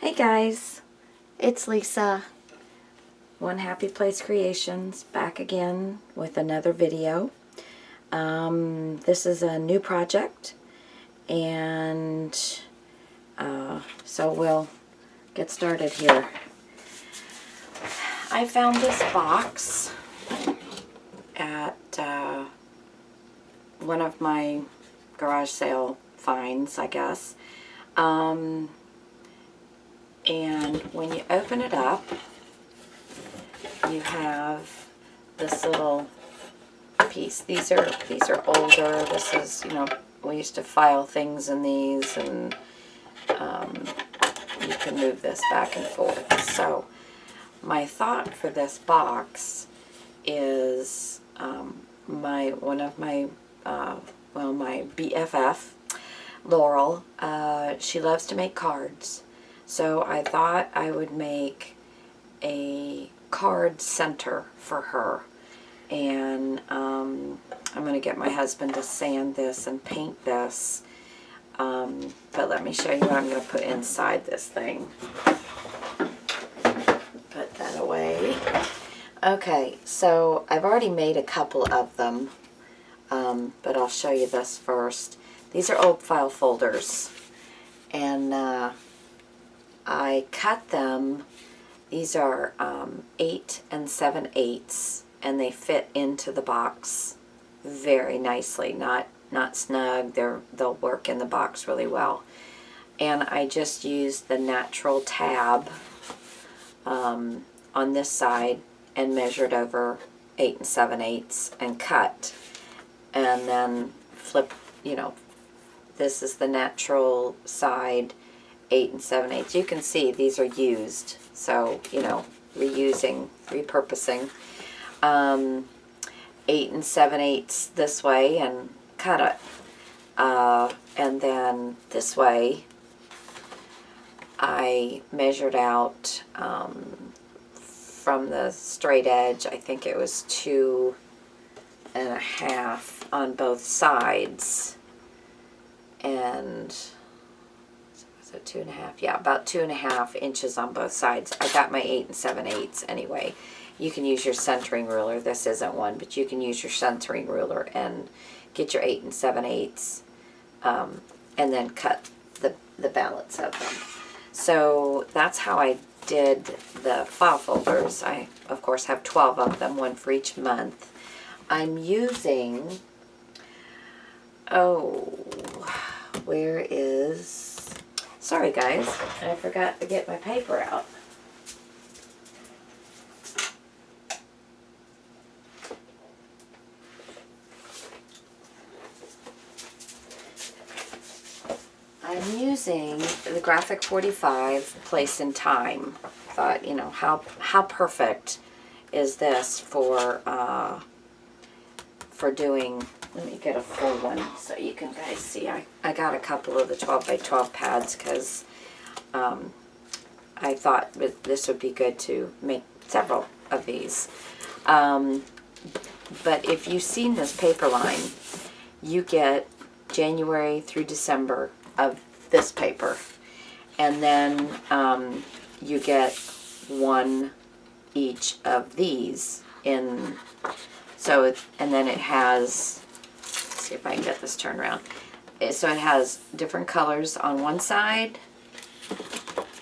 Hey guys, it's Lisa, One Happy Place Creations, back again with another video. This is a new project, and so we'll get started here. I found this box at one of my garage sale finds, I guess. And when you open it up, you have this little piece. These are older. This is, you know, we used to file things in these, and you can move this back and forth. So my thought for this box is my BFF, Laurel. She loves to make cards. So I thought I would make a card center for her. And I'm going to get my husband to sand this and paint this. But let me show you what I'm going to put inside this thing. Put that away. Okay, so I've already made a couple of them. But I'll show you this first. These are old file folders. And I cut them. These are 8 7/8, and they fit into the box very nicely. Not snug. They'll work in the box really well. And I just used the natural tab on this side and measured over 8 7/8 and cut, and then flip. You know, this is the natural side. 8 7/8. You can see these are used, so you know, reusing, repurposing. 8 7/8 this way and cut it, and then this way I measured out from the straight edge. I think it was 2 1/2 on both sides, and so 2 1/2, yeah, about 2 1/2 inches on both sides. I got my 8 7/8 anyway. You can use your centering ruler. This isn't one, but you can use your centering ruler and get your 8 7/8, and then cut the balance of them. So that's how I did the file folders. I, of course, have 12 of them, one for each month. I'm using, where is... Sorry guys, I forgot to get my paper out. I'm using the Graphic 45 Place and Time. Thought, you know, how perfect is this for doing. Let me get a full one so you can guys see. I got a couple of the 12 by 12 pads because I thought this would be good to make several of these. But if you've seen this paper line, you get January through December of this paper. And then you get one each of these in. So, and then it has... see if I can get this turned around. So it has different colors on one side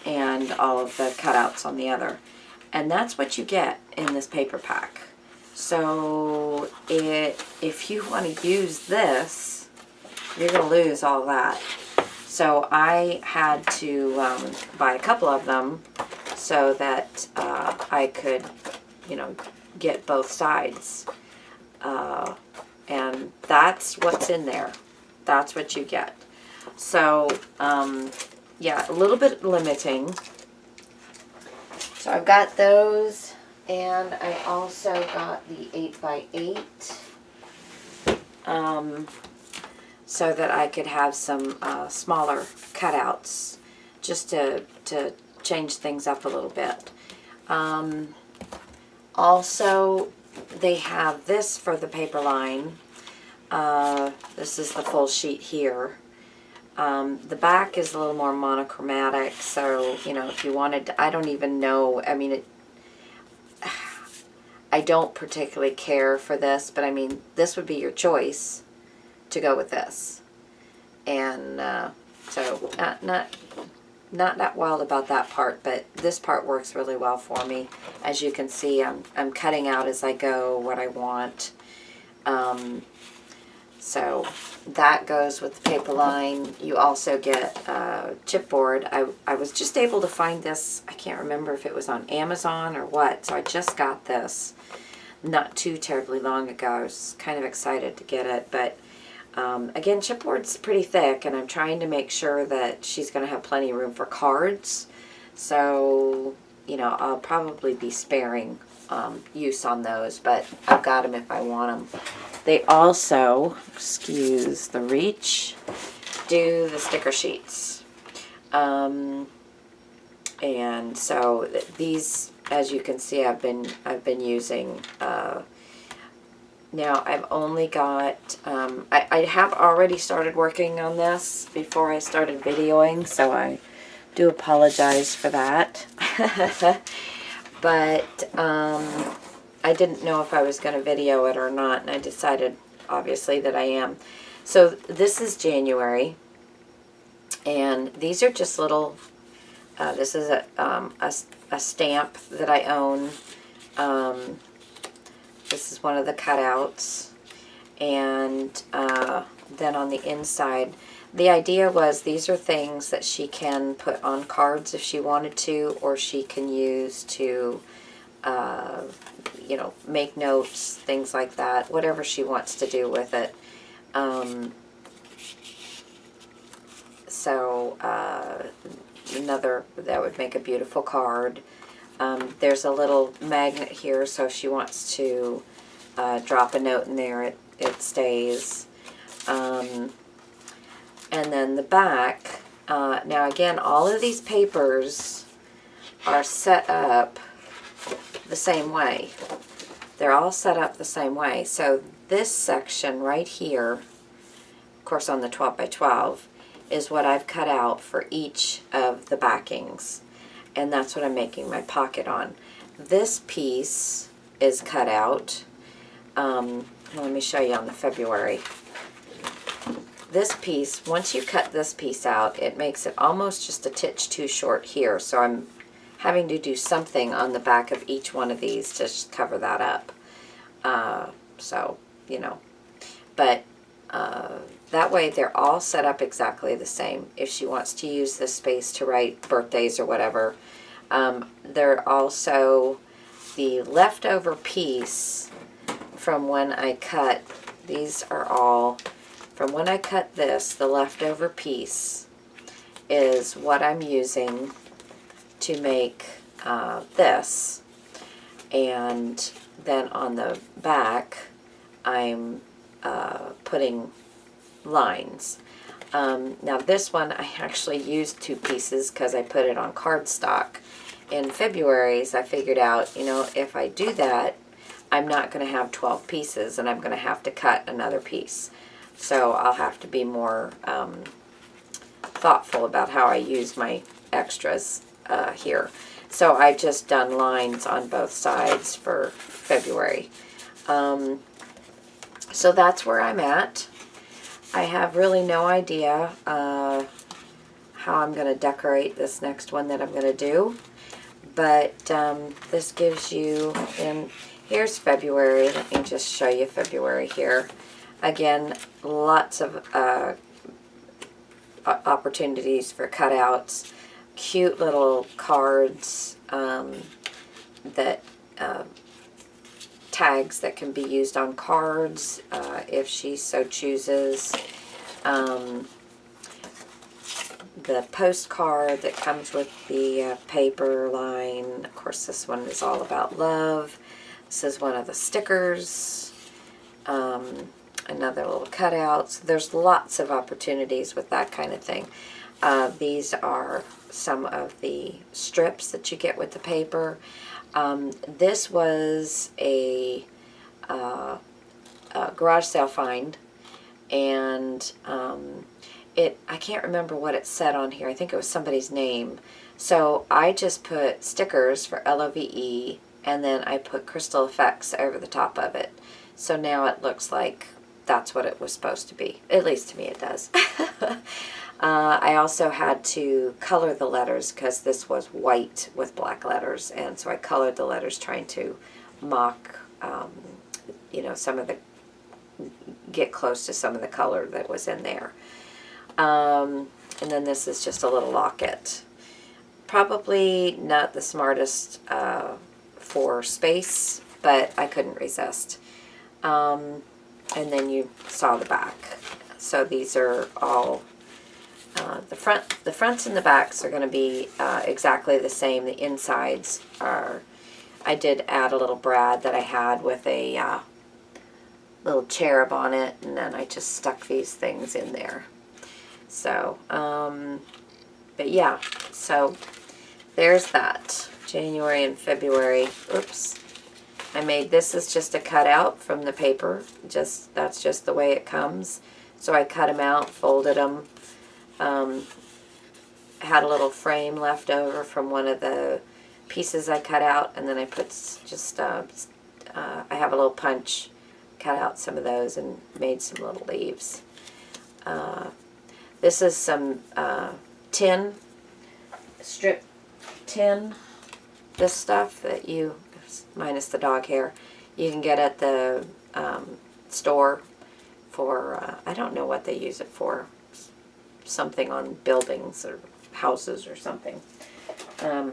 and all of the cutouts on the other. And that's what you get in this paper pack. So if you want to use this, you're going to lose all that. So I had to buy a couple of them so that I could, you know, get both sides. And that's what's in there. That's what you get. So, yeah, a little bit limiting. So I've got those, and I also got the 8 by 8, so that I could have some smaller cutouts, just to change things up a little bit. Also, they have this for the paper line. This is the full sheet here. The back is a little more monochromatic, so, you know, if you wanted to, I don't even know, I mean, I don't particularly care for this, but I mean, this would be your choice to go with this. And so, not that wild about that part, but this part works really well for me. As you can see, I'm cutting out as I go what I want. So that goes with the paper line. You also get chipboard. I was just able to find this, I can't remember if it was on Amazon or what, so I just got this not too terribly long ago. I was kind of excited to get it, but again, chipboard's pretty thick, and I'm trying to make sure that she's going to have plenty of room for cards. So, you know, I'll probably be sparing use on those, but I've got them if I want them. They also, excuse the reach, do the sticker sheets. And so these, as you can see, I've been using. Now I've only got, I have already started working on this before I started videoing, so I do apologize for that. But I didn't know if I was going to video it or not, and I decided, obviously, that I am. So this is January, and these are just little, this is a stamp that I own. This is one of the cutouts, and then on the inside, the idea was these are things that she can put on cards if she wanted to, or she can use to, you know, make notes, things like that, whatever she wants to do with it. So another, that would make a beautiful card. There's a little magnet here, so if she wants to drop a note in there, it stays. And then the back, now again, all of these papers are set up the same way. They're all set up the same way. So this section right here, of course on the 12 by 12, is what I've cut out for each of the backings. And that's what I'm making my pocket on. This piece is cut out. Let me show you on the February. This piece, once you cut this piece out, it makes it almost just a titch too short here. So I'm having to do something on the back of each one of these to just cover that up. So, you know, but that way they're all set up exactly the same. If she wants to use this space to write birthdays or whatever, they're also the leftover piece from when I cut, these are all, from when I cut this, the leftover piece is what I'm using to make this. And then on the back, I'm putting lines. Now this one, I actually used 2 pieces because I put it on cardstock. In February's, I figured out, you know, if I do that, I'm not going to have 12 pieces, and I'm going to have to cut another piece. So I'll have to be more thoughtful about how I use my extras here. So I've just done lines on both sides for February. So that's where I'm at. I have really no idea how I'm going to decorate this next one that I'm going to do. But this gives you, and here's February. Let me just show you February here. Again, lots of opportunities for cutouts. Cute little cards that tags that can be used on cards if she so chooses. The postcard that comes with the paper line. Of course, this one is all about love. This is one of the stickers. Another little cutout. So there's lots of opportunities with that kind of thing. These are some of the strips that you get with the paper. This was a garage sale find, and I can't remember what it said on here. I think it was somebody's name. So I just put stickers for LOVE, and then I put Crystal Effects over the top of it. So now it looks like that's what it was supposed to be. At least to me it does. I also had to color the letters because this was white with black letters, and so I colored the letters trying to mock, you know, get close to some of the color that was in there. And then this is just a little locket. Probably not the smartest for space, but I couldn't resist. And then you saw the back. So these are all the fronts and the backs are going to be exactly the same. The insides are. I did add a little brad that I had with a little cherub on it, and then I just stuck these things in there. So, but yeah, so there's that. January and February. Oops. I made this is just a cutout from the paper. That's just the way it comes. So I cut them out, folded them. Had a little frame left over from one of the pieces I cut out, and then I put just I have a little punch, cut out some of those and made some little leaves. This is some tin, strip tin. This stuff that you, minus the dog hair, you can get at the store for, I don't know what they use it for, something on buildings or houses or something.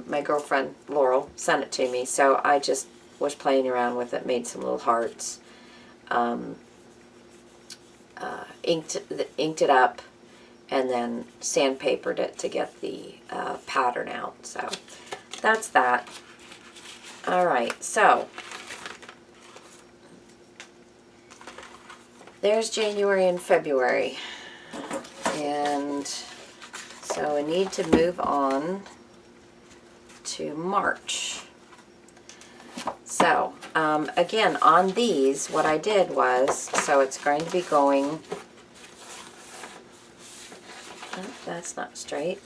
My girlfriend, Laurel, sent it to me, so I just was playing around with it, made some little hearts, inked it up, and then sandpapered it to get the pattern out. So that's that. Alright, so there's January and February. And so I need to move on to March. So, again, on these, what I did was, so it's going to be going, oh, that's not straight.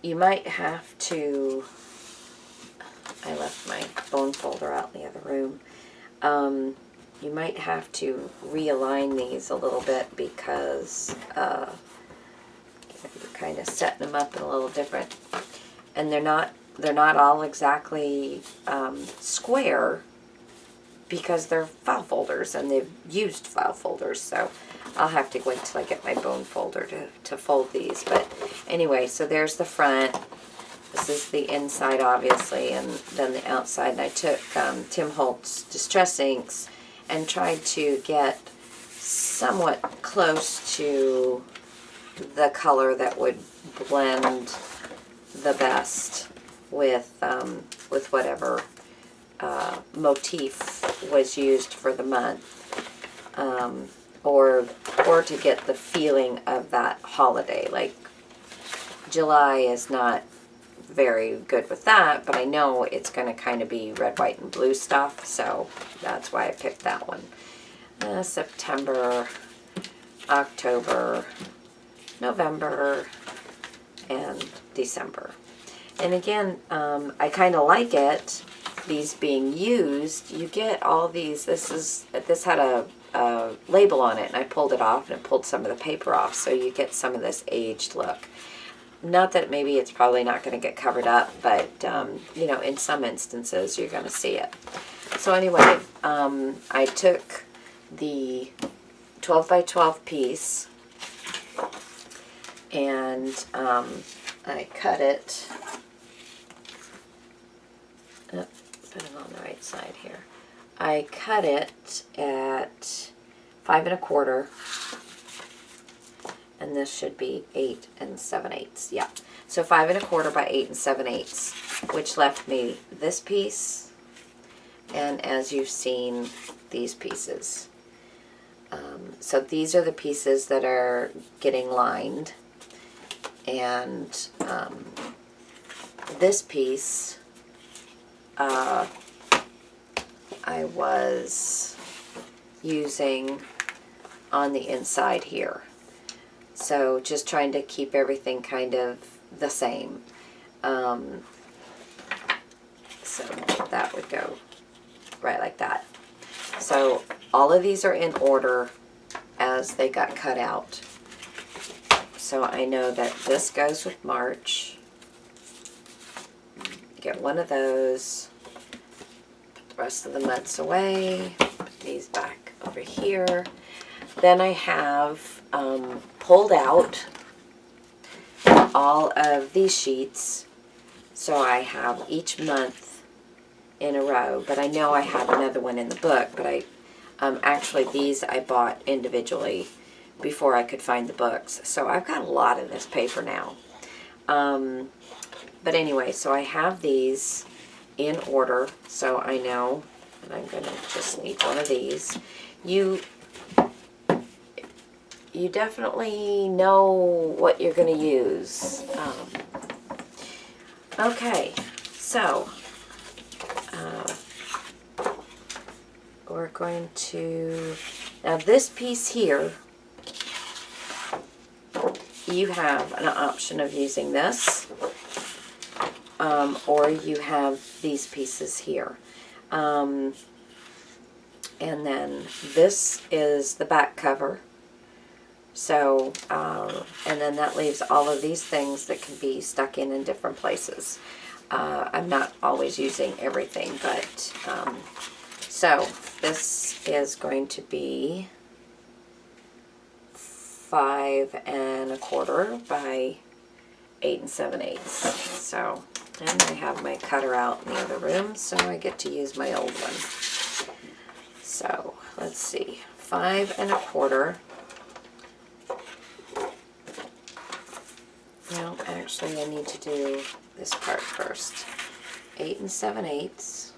You might have to, I left my bone folder out in the other room. You might have to realign these a little bit because you're kind of setting them up in a little different. And they're not all exactly square because they're file folders and they've used file folders. So I'll have to wait till I get my bone folder to fold these. But anyway, so there's the front. This is the inside, obviously, and then the outside. And I took Tim Holtz Distress Inks and tried to get somewhat close to the color that would blend the best with whatever motif was used for the month, or to get the feeling of that holiday. Like July is not very good with that, but I know it's going to kind of be red, white, and blue stuff, so that's why I picked that one. September, October, November, and December. And again, I kind of like it, these being used. You get all these, this had a label on it, and I pulled it off, and it pulled some of the paper off, so you get some of this aged look. Not that maybe it's probably not going to get covered up, but, you know, in some instances you're going to see it. So anyway, I took the 12 by 12 piece, and I cut it, put it on the right side here. I cut it at 5 1/4. And this should be 8 7/8. Yeah. So 5 1/4 by 8 7/8, which left me this piece, and as you've seen, these pieces. So these are the pieces that are getting lined, and this piece I was using on the inside here. So just trying to keep everything kind of the same. So that would go right like that. So all of these are in order as they got cut out. So I know that this goes with March. Get one of those. Put the rest of the months away. Put these back over here. Then I have pulled out all of these sheets. So I have each month in a row. But I know I have another one in the book. But actually these I bought individually before I could find the books. So I've got a lot of this paper now. But anyway, so I have these in order, so I know that I'm going to just need one of these. You definitely know what you're going to use. Okay, so we're going to, now this piece here, you have an option of using this, or you have these pieces here. And then this is the back cover. So, and then that leaves all of these things that can be stuck in different places. I'm not always using everything, but, so this is going to be 5 1/4 by 8 7/8. So, and I have my cutter out in the other room, so I get to use my old one. So, let's see, 5 1/4. No, actually I need to do this part first. 8 7/8.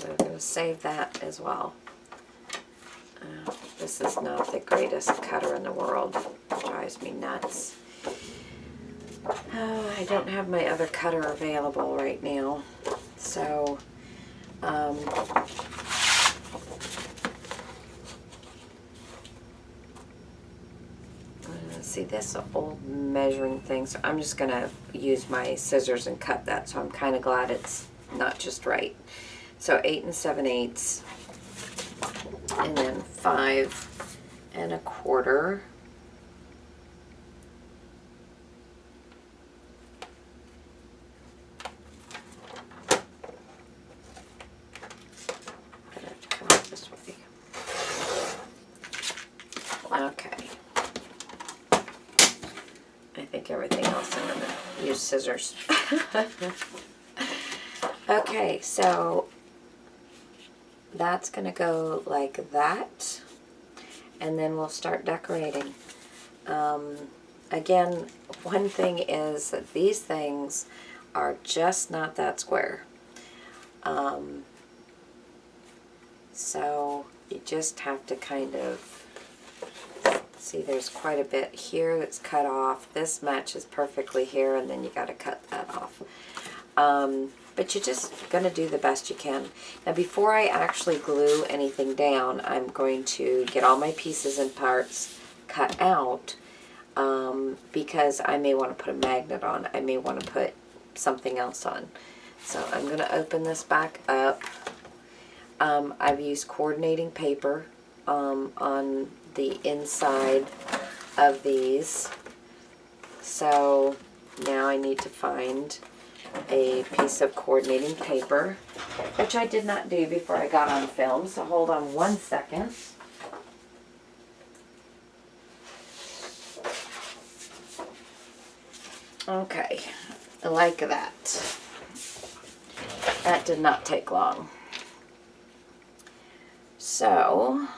We're going to save that as well. This is not the greatest cutter in the world. It drives me nuts. I don't have my other cutter available right now. So, see this old measuring thing. So I'm just going to use my scissors and cut that. So I'm kind of glad it's not just right. So 8 7/8, and then 5 1/4. Come out this way. Okay. I think everything else I'm going to use scissors. Okay, so that's going to go like that, and then we'll start decorating. Again, one thing is that these things are just not that square. So you just have to kind of see, there's quite a bit here that's cut off. This matches perfectly here, and then you got to cut that off. But you're just going to do the best you can. Now before I actually glue anything down, I'm going to get all my pieces and parts cut out, because I may want to put a magnet on. I may want to put something else on. So I'm going to open this back up. I've used coordinating paper on the inside of these. So now I need to find a piece of coordinating paper, which I did not do before I got on film, so hold on one second. Okay, like that. That did not take long. So,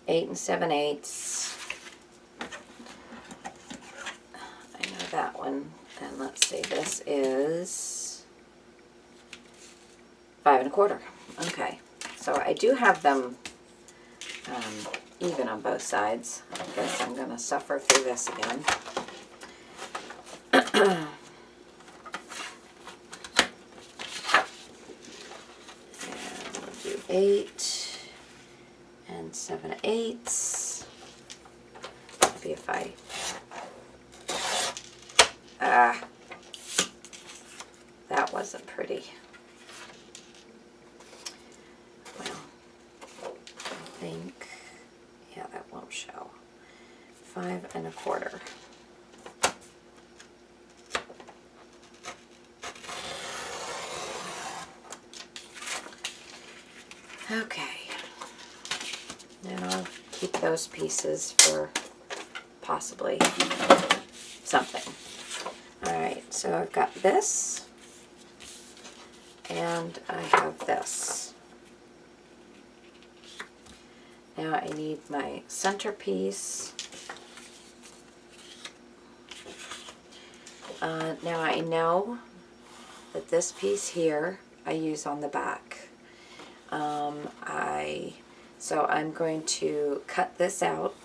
8 7/8. I know that one. And let's see, this is 5 1/4. Okay, so I do have them even on both sides. I guess I'm going to suffer through this again. And we'll do 8 and 7/8. Maybe if I, that wasn't pretty. Well, I think, yeah, that won't show. 5 1/4. Okay, then I'll keep those pieces for possibly something. Alright, so I've got this, and I have this. Now I need my centerpiece. Now I know that this piece here I use on the back. So I'm going to cut this out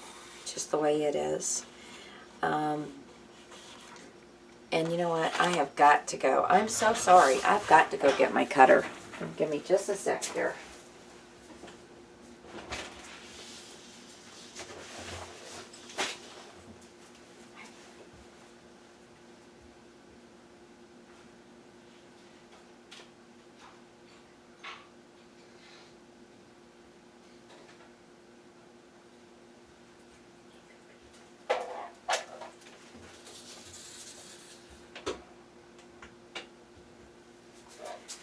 just the way it is. And you know what? I have got to go. I'm so sorry. I've got to go get my cutter. Give me just a sec here.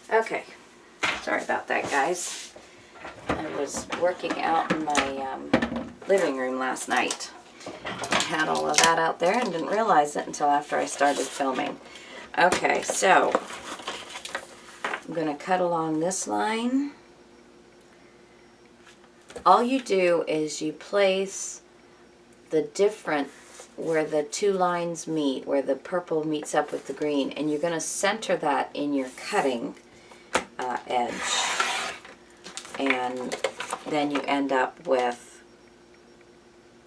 Okay, sorry about that, guys. I was working out in my living room last night. I had all of that out there and didn't realize it until after I started filming. Okay, so I'm going to cut along this line. All you do is you place the different, where the two lines meet, where the purple meets up with the green, and you're going to center that in your cutting edge, and then you end up with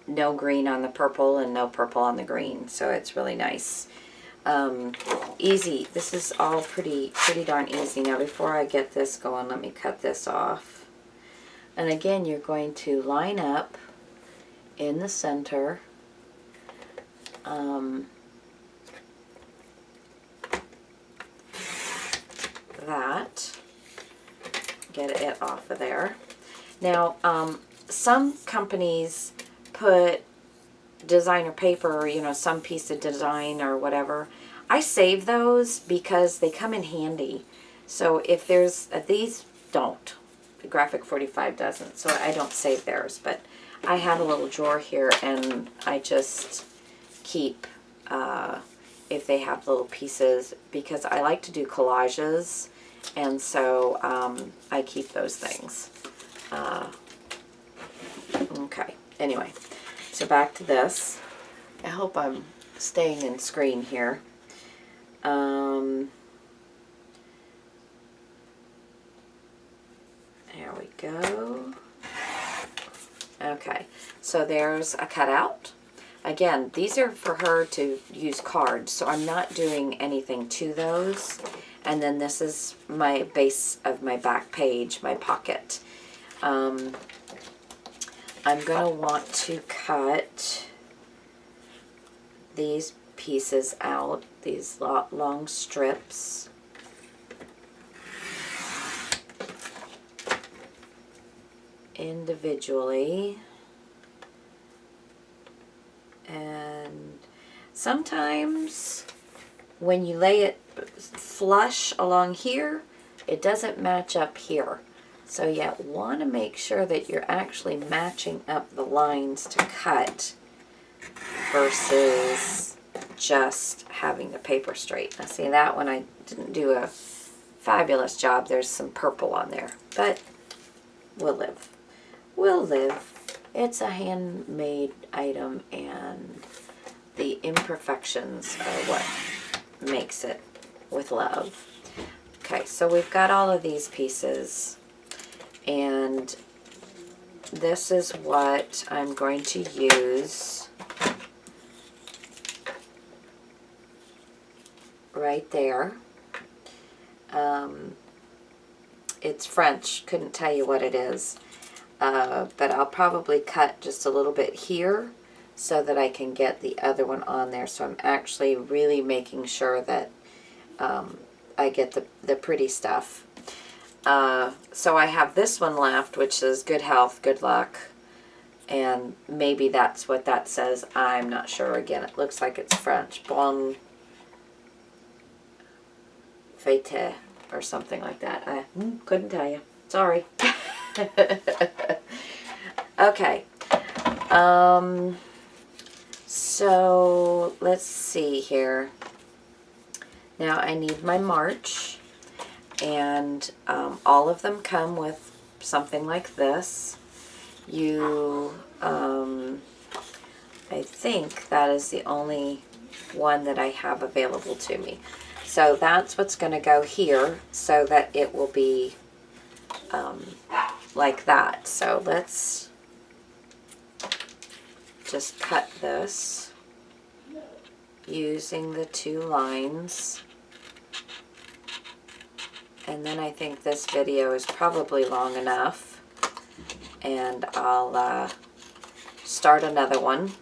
no green on the purple and no purple on the green, so it's really nice. Easy. This is all pretty darn easy. Now before I get this going, let me cut this off. And again, you're going to line up in the center. That. Get it off of there. Now, some companies put designer paper, or, you know, some piece of design or whatever. I save those because they come in handy. So if there's, these don't. The Graphic 45 doesn't, so I don't save theirs. But I have a little drawer here, and I just keep, if they have little pieces, because I like to do collages, and so I keep those things. Okay, anyway, so back to this. I hope I'm staying in screen here. There we go. Okay, so there's a cutout. Again, these are for her to use cards, so I'm not doing anything to those. And then this is my base of my back page, my pocket. I'm going to want to cut these pieces out, these long strips. Individually. And sometimes when you lay it flush along here, it doesn't match up here. So you want to make sure that you're actually matching up the lines to cut versus just having the paper straight. Now see, that one I didn't do a fabulous job. There's some purple on there, but we'll live. We'll live. It's a handmade item, and the imperfections are what makes it with love. Okay, so we've got all of these pieces, and this is what I'm going to use right there. It's French, couldn't tell you what it is. But I'll probably cut just a little bit here so that I can get the other one on there. So I'm actually really making sure that I get the pretty stuff. So I have this one left, which is good health, good luck. And maybe that's what that says. I'm not sure. Again, it looks like it's French. Bon fête or something like that. I couldn't tell you. Sorry. Okay. So let's see here. Now I need my March, and all of them come with something like this. I think that is the only one that I have available to me. So that's what's going to go here so that it will be like that. So let's just cut this using the 2 lines. And then I think this video is probably long enough, and I'll start another one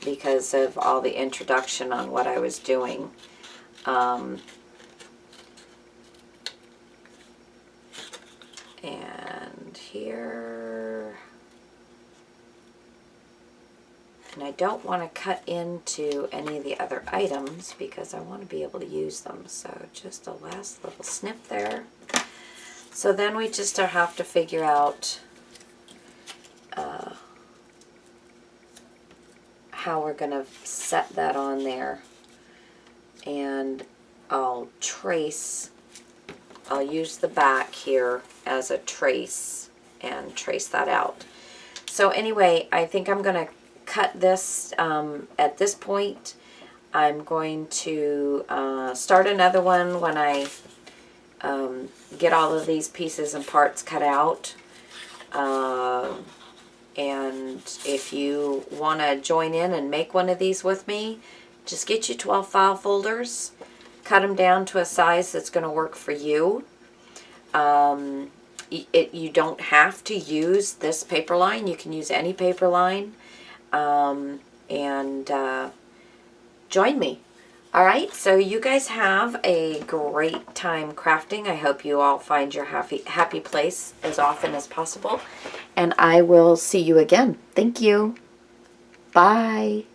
because of all the introduction on what I was doing. And here, and I don't want to cut into any of the other items because I want to be able to use them. So just a last little snip there. So then we just have to figure out how we're going to set that on there. And I'll use the back here as a trace and trace that out. So anyway, I think I'm going to cut this at this point. I'm going to start another one when I get all of these pieces and parts cut out. And if you want to join in and make one of these with me, just get you 12 file folders, cut them down to a size that's going to work for you. You don't have to use this paper line. You can use any paper line. And join me. All right, so you guys have a great time crafting. I hope you all find your happy place as often as possible. And I will see you again. Thank you. Bye.